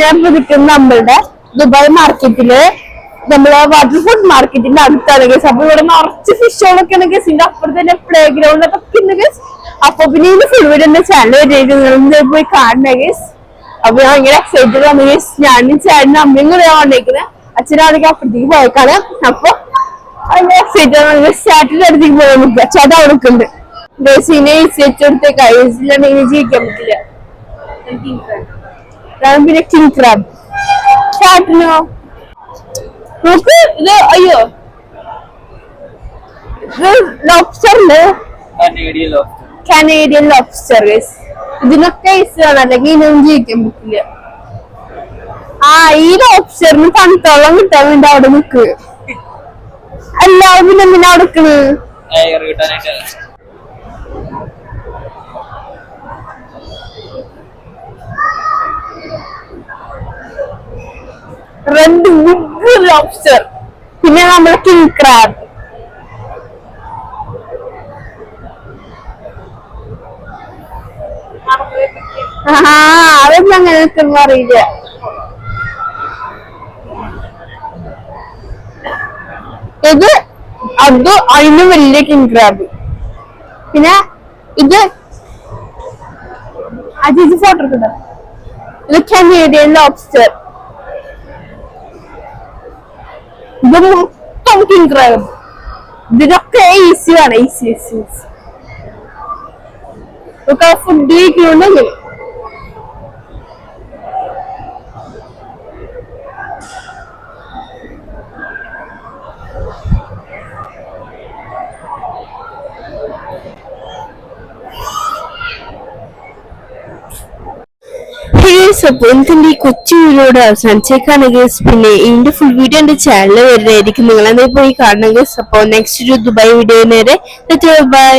ഞാൻ നിൽക്കുന്ന നമ്മളുടെ ദുബായ് മാർക്കറ്റില് നമ്മള് വാട്ടർ ഫുഡ് മാർക്കറ്റിന്റെ അടുത്താണ് ഗേസ്. അപ്പൊ ഇവിടെ നിറച്ച് ഫിഷുകളൊക്കെ ആണ് ഗേസ്. ഇതിന്റെ അപ്പുറത്ത് തന്നെ പ്ലേ ഗ്രൗണ്ട് ഒക്കെ ഉണ്ട് ഗേസ്. അപ്പൊ പിന്നെ ഇതിന്റെ ഫുൾ വീഡിയോ എന്റെ ചാനൽ പോയി കാണണേ ഗേസ്. അപ്പൊ ഞാൻ ഭയങ്കര എക്സൈറ്റഡ് ആണ് ഗേസ്. ഞാനും ചേട്ടനും അമ്മയും കൂടെ വന്നേക്കുന്നത്. അച്ഛനാണെങ്കിൽ അപ്പുറത്തേക്ക് പോയേക്കാണ്. അപ്പൊ ഭയങ്കര എക്സൈറ്റഡ് ആണ്. ചേട്ടന്റെ അടുത്തേക്ക് പോകാൻ നിൽക്കുക. ചേട്ടൻ അവിടെ ഉണ്ട് ഗേസിനെ വെച്ചെടുത്തേക്കാ. ഗേസിലാണെങ്കിൽ ജീവിക്കാൻ പറ്റില്ല. പിന്നെ കിങ് ക്രാബ്. ചേട്ടനോ നോക്ക് ഇത്. അയ്യോ ഇത് ലോബ്സ്റ്ററില് കനേഡിയൻ ലോബ്സ്റ്റർ. ഇതിനൊക്കെ ഐസാണ്, അല്ലെങ്കിൽ ഇതിനൊന്നും ജീവിക്കാൻ പറ്റില്ല. ഈ ലോബ്സ്റ്ററിന് തണുത്തോളം കിട്ടാൻ വേണ്ടി അവിടെ നിക്ക്. എല്ലാവരും പിന്നെ എന്തിനാ അവിടെ നിക്കണ്? Red big lobster. പിന്നെ നമ്മുടെ കിങ് ക്രാബ്. അതൊന്നും അങ്ങനെ നിൽക്കുന്ന അറിയില്ല. ഇത് അത് അതിന് വലിയ കിങ് ക്രാബ്. പിന്നെ ഇത് അജിജ് ഫോട്ടോ എടുക്കണ്ട. ഇത് കനേഡിയൻ ലോബ്സ്റ്റർ. ഇത് മൊത്തം കിങ് ക്രാബ്. ഇതിനൊക്കെ ഈസിയാണ്. ഈസി ഫുഡ് കഴിക്കുന്നുണ്ടെങ്കിൽ അപ്പൊ എന്തിന്റെ ഈ കൊച്ചു വീഡിയോയുടെ അവസാനിച്ചേക്കാണ് ഗേസ്. പിന്നെ ഇതിന്റെ ഫുൾ വീഡിയോ എന്റെ ചാനലിൽ വരുന്നതായിരിക്കും. നിങ്ങൾ പോയി കാണണം ഗേസ്. അപ്പൊ നെക്സ്റ്റ് ഒരു ദുബായ് വീഡിയോ നേരെ ബൈ.